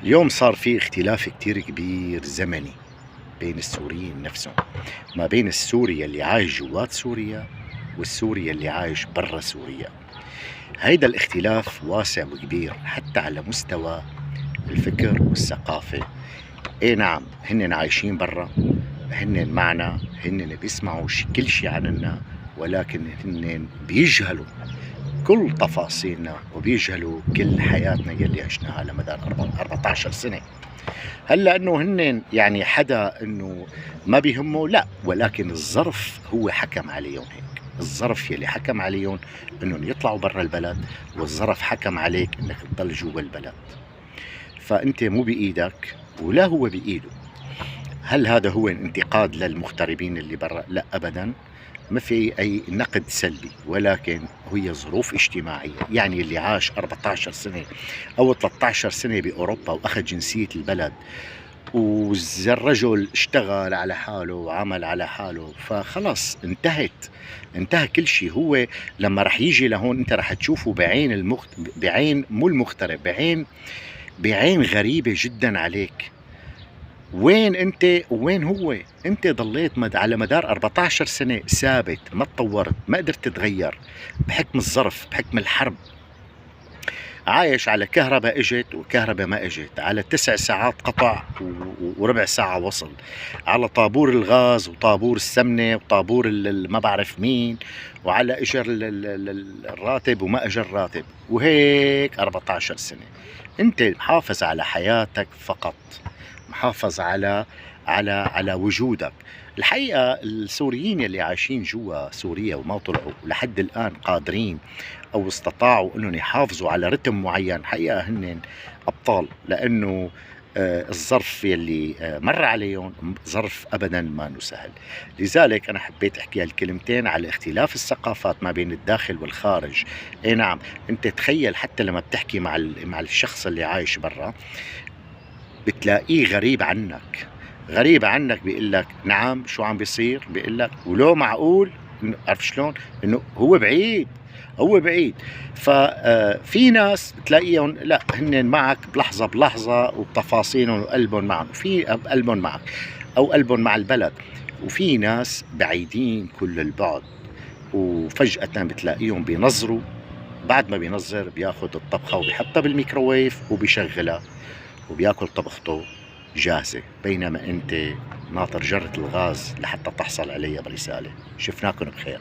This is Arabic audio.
اليوم صار في اختلاف كتير كبير زمني بين السوريين نفسهم، ما بين السوري اللي عايش جوات سوريا والسوري اللي عايش برا سوريا. هيدا الاختلاف واسع وكبير حتى على مستوى الفكر والثقافة. اي نعم، هن عايشين برا، هن معنا، هن بيسمعوا كل شي عننا، ولكن هن بيجهلوا كل تفاصيلنا وبيجهلوا كل حياتنا يلي عشناها على مدار 14 سنة. هل لأنه هن يعني حدا أنه ما بيهمه؟ لا، ولكن الظرف هو حكم عليهم هيك. الظرف يلي حكم عليهم أنهم يطلعوا برا البلد، والظرف حكم عليك أنك تضل جوا البلد. فأنت مو بإيدك ولا هو بإيده. هل هذا هو انتقاد للمغتربين اللي برا؟ لا أبدا، ما في أي نقد سلبي، ولكن هي ظروف اجتماعية. يعني اللي عاش 14 سنة أو 13 سنة بأوروبا وأخذ جنسية البلد، والرجل اشتغل على حاله وعمل على حاله، فخلص انتهى كل شيء. هو لما رح يجي لهون انت رح تشوفه بعين مو المغترب، بعين غريبة جدا عليك. وين انت وين هو؟ انت ضليت على مدار 14 سنة ثابت، ما تطورت، ما قدرت تتغير، بحكم الظرف، بحكم الحرب. عايش على كهرباء اجت وكهرباء ما اجت، على 9 ساعات قطع وربع ساعة وصل، على طابور الغاز وطابور السمنة وطابور ما بعرف مين، وعلى اجر الراتب وما اجر راتب، وهيك 14 سنة. انت محافظ على حياتك فقط، محافظ على وجودك. الحقيقة السوريين يلي عايشين جوا سوريا وما طلعوا لحد الآن قادرين أو استطاعوا أنهم يحافظوا على رتم معين، حقيقة هن أبطال، لأنه الظرف يلي مر عليهم ظرف أبدا ما سهل. لذلك أنا حبيت أحكي هالكلمتين على اختلاف الثقافات ما بين الداخل والخارج. أي نعم، أنت تخيل حتى لما بتحكي مع الشخص اللي عايش برا، بتلاقيه غريب عنك، بيقول لك نعم شو عم بيصير، بيقول لك ولو معقول، عرف شلون انه هو بعيد. ففي ناس بتلاقيهم لا، هن معك بلحظة بلحظة وبتفاصيلهم وقلبهم معك، في قلبهم معك او قلبهم مع البلد. وفي ناس بعيدين كل البعد، وفجأة بتلاقيهم بينظروا، بعد ما بينظر بياخد الطبخة وبيحطها بالميكروويف وبيشغلها وبياكل طبخته جاهزة، بينما انت ناطر جرة الغاز لحتى تحصل عليها برسالة. شفناكم بخير.